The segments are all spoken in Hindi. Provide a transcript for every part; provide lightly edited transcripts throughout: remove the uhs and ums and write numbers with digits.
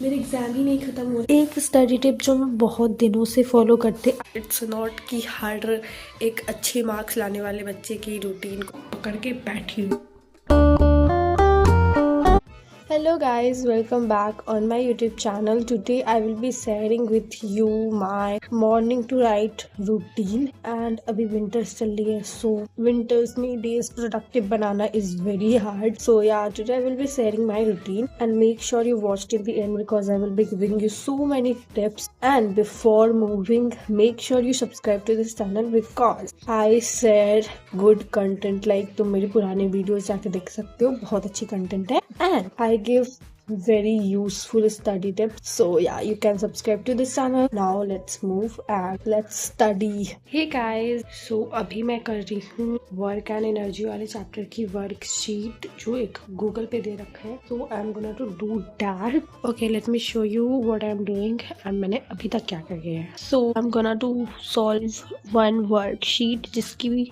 मेरे एग्जाम ही नहीं खत्म हो रहे। एक स्टडी टिप जो मैं बहुत दिनों से फॉलो करते, इट्स नॉट कि हर एक अच्छे मार्क्स लाने वाले बच्चे की रूटीन को पकड़ के बैठी हूँ। Hello guys, welcome back on my YouTube channel. Today I will be sharing with you my morning to night routine and अभी winters चल रही है, so winters में days productive banana is very hard. So yeah, today I will be sharing my routine and make sure you watch till the end because I will be giving you so many tips. And before moving, make sure you subscribe to this channel because I share good content. Like तुम मेरे पुराने वीडियोस जाके देख सकते हो, बहुत अच्छी कंटेंट है and I give very useful study tips. So yeah, you can subscribe to this channel. Now let's move and let's study. Hey guys, so अभी मैं कर रही हूँ वर्क एंड एनर्जी वाले चैप्टर की वर्कशीट जो एक गूगल पे दे रखा है. So I'm gonna to do that. Okay, let me show you what I'm doing and मैंने अभी तक क्या कर गया है. So I'm gonna to solve one worksheet जिसकी भी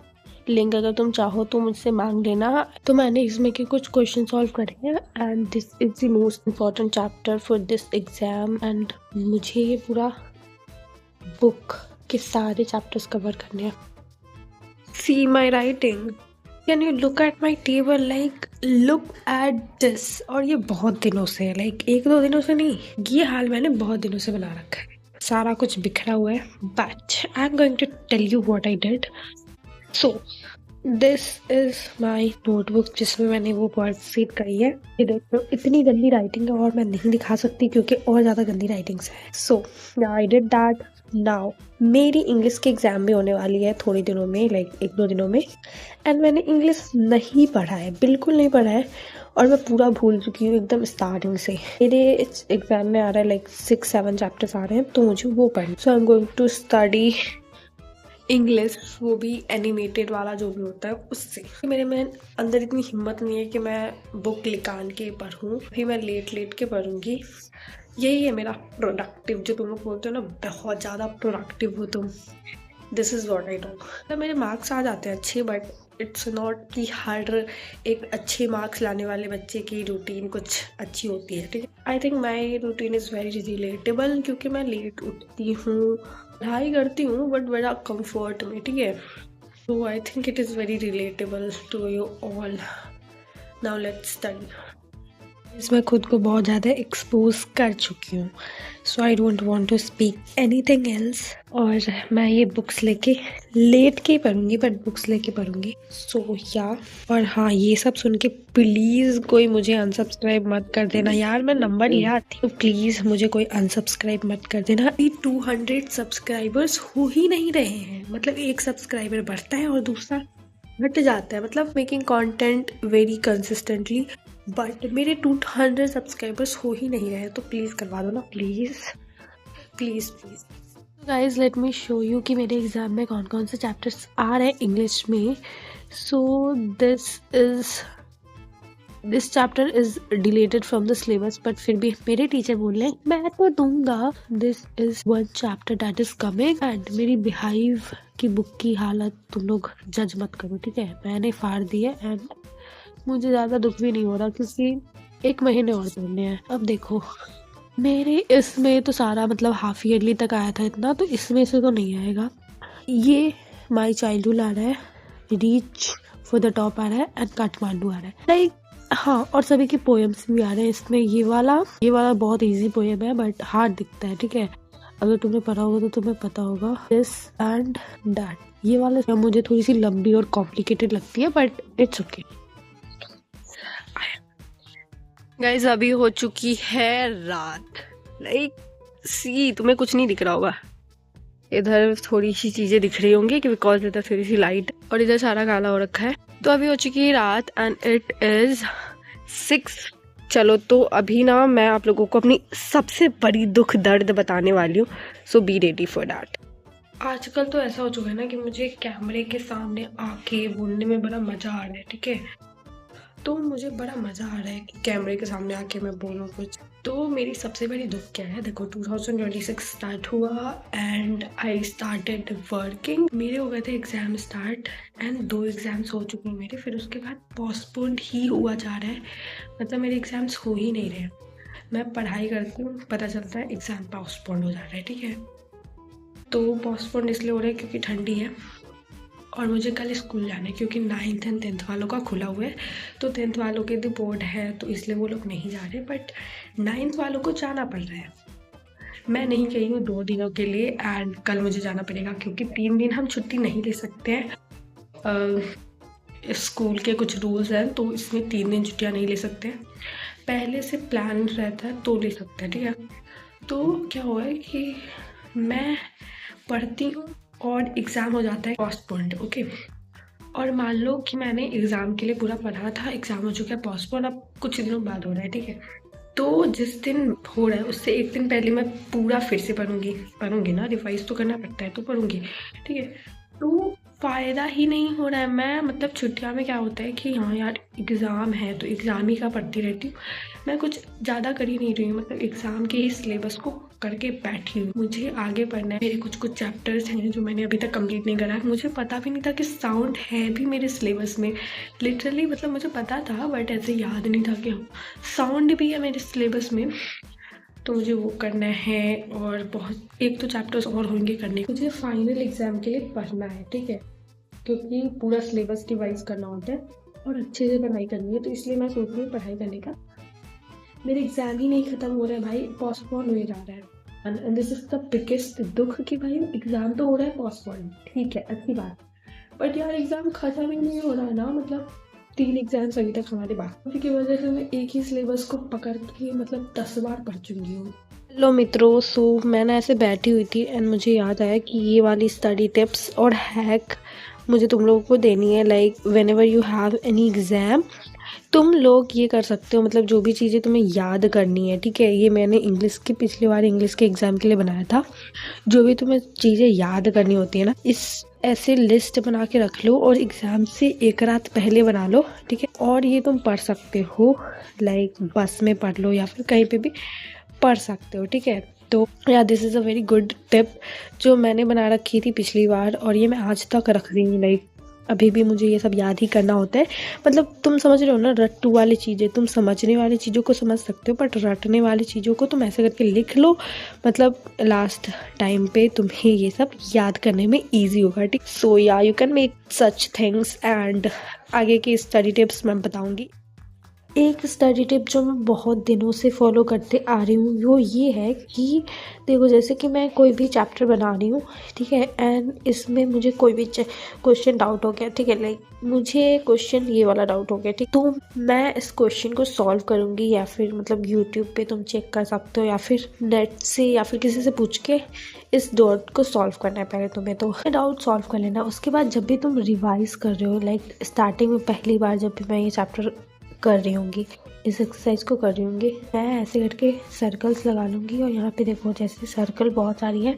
लिंक अगर तुम चाहो तो मुझसे मांग लेना. तो मैंने इसमें के कुछ क्वेश्चन सॉल्व करे हैं and this is the most important chapter for this exam and मुझे ये पूरा बुक के सारे चैप्टर्स कवर करने हैं. See my writing, can you look at my table, like look at this. और ये बहुत दिनों से है, लाइक एक दो दिनों से नहीं, ये हाल मैंने बहुत दिनों से बना रखा है. सारा कुछ बिखरा हुआ है but I am going to tell you what I did. So this is my notebook जिसमें मैंने वो वर्कशीट करी है. ये देखो इतनी गंदी राइटिंग है और मैं नहीं दिखा सकती क्योंकि और ज़्यादा गंदी राइटिंग्स है. So I did that. Now मेरी इंग्लिश की एग्जाम भी होने वाली है थोड़ी दिनों में, लाइक एक दो दिनों में, एंड मैंने इंग्लिश नहीं पढ़ा है, बिल्कुल नहीं पढ़ा है और मैं पूरा भूल चुकी हूँ एकदम स्टार्टिंग से. मेरे एग्जाम में आ रहा है लाइक 6-7 चैप्टर्स आ रहे हैं तो मुझे वो पढ़ना. So I am going to study English, वो भी एनिमेटेड वाला जो भी होता है उससे. मेरे में अंदर इतनी हिम्मत नहीं है कि मैं बुक निकाल के पढ़ूँ, फिर मैं लेट के पढ़ूँगी. यही है मेरा प्रोडक्टिव, जो तुम लोग बोलते हो ना बहुत ज़्यादा प्रोडक्टिव हो तुम. This is what I do. तो मेरे मार्क्स आ जाते हैं अच्छे बट इट्स नॉट कि हर एक अच्छे मार्क्स लाने वाले बच्चे की रूटीन कुछ अच्छी होती है. ठीक है, I think my routine is very relatable क्योंकि मैं लेट उठती हूँ, पढ़ाई करती हूँ बट बड़ा कंफर्ट में. ठीक है, so I think it is very relatable to you all. Now let's study. इसमें खुद को बहुत ज़्यादा एक्सपोज कर चुकी हूँ, so I don't want to speak anything else. और मैं ये बुक्स लेके लेट के पढ़ूंगी बट बुक्स लेके पढ़ूंगी. सो या, और हाँ, ये सब सुन के प्लीज़ कोई मुझे अनसब्सक्राइब मत कर देना यार. मैं नंबर ले आती हूँ, प्लीज़ मुझे कोई अनसब्सक्राइब मत कर देना. ये 200 सब्सक्राइबर्स हो ही नहीं रहे हैं, मतलब एक सब्सक्राइबर बढ़ता है और दूसरा घट जाता है. मतलब making content very consistently but मेरे 200 सब्सक्राइबर्स हो ही नहीं रहे, तो प्लीज़ करवा दो ना, please please please. Guys let me show you कि मेरे एग्जाम में कौन कौन से चैप्टर्स आ रहे हैं इंग्लिश में. So this chapter is deleted from the syllabus but फिर भी मेरे टीचर बोल रहे हैं मैं तो दूंगा. This is one chapter that is coming and मेरी बिहाइव की बुक की हालत तुम लोग जज मत करो. ठीक है, मैंने फाड़ दी है एंड मुझे ज़्यादा दुख भी नहीं हो रहा क्योंकि 1 महीने और पढ़ने हैं. अब देखो मेरे इसमें तो सारा मतलब हाफ ईयरली तक आया था इतना, तो इसमें से तो नहीं आएगा. ये माई चाइल्डहुड आ रहा है, रीच फॉर द टॉप आ रहा है एंड काठमांडू आ रहा है. लाइक हाँ, और सभी के पोएम्स भी आ रहे हैं इसमें. ये वाला बहुत इजी पोएम है बट हार्ड दिखता है. ठीक है, अगर तुमने पढ़ा होगा तो तुम्हें पता होगा. दिस एंड दैट, ये वाला मुझे थोड़ी सी लंबी और कॉम्प्लिकेटेड लगती है बट इट्स ओके. गाइस अभी हो चुकी है रात. लाइक सी, तुम्हें कुछ नहीं दिख रहा होगा, इधर थोड़ी सी चीजें दिख रही होंगी कि बिकॉज इधर थोड़ी सी लाइट और इधर सारा काला हो रखा है. तो अभी हो चुकी है रात एंड इट इज 6. चलो तो अभी ना मैं आप लोगों को अपनी सबसे बड़ी दुख दर्द बताने वाली हूँ, सो बी रेडी फॉर दैट. आजकल तो ऐसा हो चुका है ना कि मुझे कैमरे के सामने आके बोलने में बड़ा मजा आ रहा है. ठीक है, तो मुझे बड़ा मज़ा आ रहा है कि कैमरे के सामने आके मैं बोलूँ कुछ. तो मेरी सबसे बड़ी दुख क्या है, देखो 2026 स्टार्ट हुआ एंड आई स्टार्टेड वर्किंग. मेरे हो गए थे एग्ज़ाम स्टार्ट एंड 2 एग्ज़ाम्स हो चुके हैं मेरे, फिर उसके बाद पोस्टपोन्ड ही हुआ जा रहा है, मतलब मेरे एग्ज़ाम्स हो ही नहीं रहे. मैं पढ़ाई करती हूँ, पता चलता है एग्ज़ाम पोस्टपोन हो जा रहा है, ठीक है। तो पोस्टपोन इसलिए हो रहा है क्योंकि ठंडी है और मुझे कल स्कूल जाना है, क्योंकि 9th एंड 10th वालों का खुला हुआ है। तो 10th वालों के भी बोर्ड है, तो इसलिए वो लोग नहीं जा रहे, बट 9th वालों को जाना पड़ रहा है। मैं नहीं गई हूँ 2 दिनों के लिए एंड कल मुझे जाना पड़ेगा, क्योंकि 3 दिन हम छुट्टी नहीं ले सकते हैं। स्कूल के कुछ रूल्स हैं, तो इसमें 3 दिन छुट्टियाँ नहीं ले सकते हैं। पहले से प्लान रहता है तो ले सकते हैं, ठीक है। तो क्या हुआ है कि मैं पढ़ती हूँ और एग्ज़ाम हो जाता है पोस्टपोन्ड, ओके। और मान लो कि मैंने एग्ज़ाम के लिए पूरा पढ़ा था, एग्ज़ाम हो चुका है पोस्टपोन, अब कुछ दिनों बाद हो रहा है, ठीक है। तो जिस दिन हो रहा है उससे एक दिन पहले मैं पूरा फिर से पढ़ूंगी ना, रिवाइज तो करना पड़ता है, तो पढ़ूंगी, ठीक है। तो फ़ायदा ही नहीं हो रहा है। मैं मतलब छुट्टियां में क्या होता है कि हाँ यार एग्ज़ाम है तो एग्ज़ाम ही का पढ़ती रहती हूँ, मैं कुछ ज़्यादा कर ही नहीं रही हूँ, मतलब एग्ज़ाम के ही सिलेबस को करके बैठी हूँ। मुझे आगे पढ़ना है, मेरे कुछ चैप्टर्स हैं जो मैंने अभी तक कंप्लीट नहीं करा है। मुझे पता भी नहीं था कि साउंड है भी मेरे सिलेबस में, लिटरली मतलब मुझे पता था बट ऐसे याद नहीं था कि साउंड भी है मेरे सिलेबस में। तो मुझे वो करना है और बहुत एक तो चैप्टर्स और होंगे करने। मुझे फाइनल एग्ज़ाम के लिए पढ़ना है, ठीक है, क्योंकि पूरा सिलेबस रिवाइज करना होता है और अच्छे से पढ़ाई करनी है, तो इसलिए मैं सोच रही हूँ पढ़ाई करने का। मेरे एग्ज़ाम ही नहीं ख़त्म हो रहा है भाई, पोस्टपोन हो जा रहा है and this is the biggest दुख कि भाई एग्ज़ाम तो हो रहा है पोस्टपोन, ठीक है, अच्छी बात, बट यार एग्ज़ाम ख़त्म ही नहीं हो रहा है ना। मतलब 3 एग्ज़ाम्स अभी तक हमारे पास, की वजह से मैं एक ही सिलेबस को पकड़ के मतलब 10 बार पढ़ चुकी हूँ। हेलो मित्रों, सो मैं ना ऐसे बैठी हुई थी एंड मुझे याद आया कि ये वाली स्टडी टिप्स और हैक मुझे तुम लोगों को देनी है। Like when ever you have any exam, तुम लोग ये कर सकते हो, मतलब जो भी चीज़ें तुम्हें याद करनी है, ठीक है। ये मैंने इंग्लिश के पिछली बार इंग्लिश के एग्ज़ाम के लिए बनाया था। जो भी तुम्हें चीज़ें याद करनी होती है ना, इस ऐसे लिस्ट बना के रख लो और एग्ज़ाम से एक रात पहले बना लो, ठीक है। और ये तुम पढ़ सकते हो, लाइक बस में पढ़ लो या फिर कहीं पे भी पढ़ सकते हो, ठीक है। तो या this is a very good tip जो मैंने बना रखी थी पिछली बार और ये मैं आज तक रख रही हूँ। लाइक अभी भी मुझे ये सब याद ही करना होता है। मतलब तुम समझ रहे हो ना, रट्टू वाली चीज़ें, तुम समझने वाली चीज़ों को समझ सकते हो बट रटने वाली चीज़ों को तुम ऐसे करके लिख लो, मतलब लास्ट टाइम पे तुम्हें ये सब याद करने में ईजी होगा, ठीक। सो या you can make such things and आगे की स्टडी टिप्स मैं बताऊँगी। एक स्टडी टिप जो मैं बहुत दिनों से फॉलो करते आ रही हूँ वो ये है कि देखो, जैसे कि मैं कोई भी चैप्टर बना रही हूँ, ठीक है, एंड इसमें मुझे कोई भी क्वेश्चन डाउट हो गया, ठीक है, लाइक मुझे क्वेश्चन ये वाला डाउट हो गया, ठीक, तो मैं इस क्वेश्चन को सॉल्व करूँगी या फिर मतलब यूट्यूब पे तुम चेक कर सकते हो या फिर नेट से या फिर किसी से पूछ के इस डाउट को सॉल्व करना है पहले तुम्हें, तो डाउट सॉल्व कर लेना। उसके बाद जब भी तुम रिवाइज कर रहे हो, लाइक स्टार्टिंग में पहली बार जब भी मैं ये चैप्टर कर रही होंगी, इस एक्सरसाइज को कर रही होंगी, मैं ऐसे करके सर्कल्स लगा लूँगी और यहाँ पे देखो जैसे सर्कल बहुत सारी है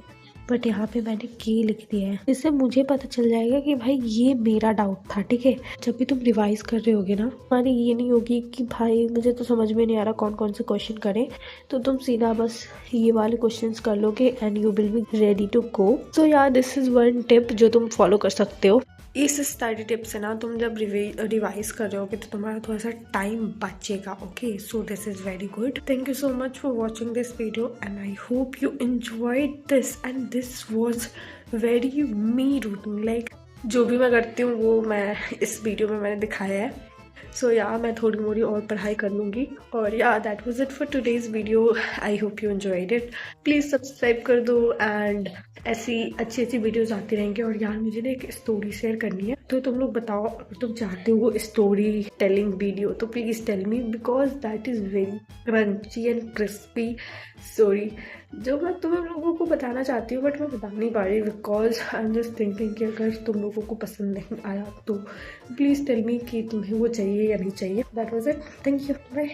बट यहाँ पे मैंने की लिख दिया है। इससे मुझे पता चल जाएगा कि भाई ये मेरा डाउट था, ठीक है। जब भी तुम रिवाइज कर रहे होगे ना, हमारी ये नहीं होगी कि भाई मुझे तो समझ में नहीं आ रहा कौन कौन से क्वेश्चन करें, तो तुम सीधा बस ये वाले क्वेश्चन कर लोगे and you will be ready to go. So यार दिस इज़ वन टिप जो तुम फॉलो कर सकते हो। इस स्टडी टिप से ना तुम जब रिवाइज कर रहे होगे तो तुम्हारा थोड़ा सा टाइम बचेगा, okay. So this is very good. Thank you so much for watching this video and I hope you enjoyed this and this was very me routine. Like जो भी मैं करती हूँ वो मैं इस वीडियो में मैंने दिखाया है। सो या मैं थोड़ी मोड़ी और पढ़ाई कर लूँगी। और या that was it for today's video. I hope you enjoyed it. Please subscribe कर दो एंड ऐसी अच्छी अच्छी वीडियोस आती रहेंगी। और यार मुझे ना एक स्टोरी शेयर करनी है, तो तुम लोग बताओ अगर तुम चाहते हो वो स्टोरी टेलिंग वीडियो तो please tell me, because that is very crunchy and crispy story जो मैं तुम लोगों को बताना चाहती हूँ बट मैं बता नहीं पा रही because I am just thinking कि अगर तुम लोगों को पसंद नहीं आया तो प्लीज़ टेल मी कि तुम्हें वो चाहिए या नहीं चाहिए। That was it. Thank you, bye.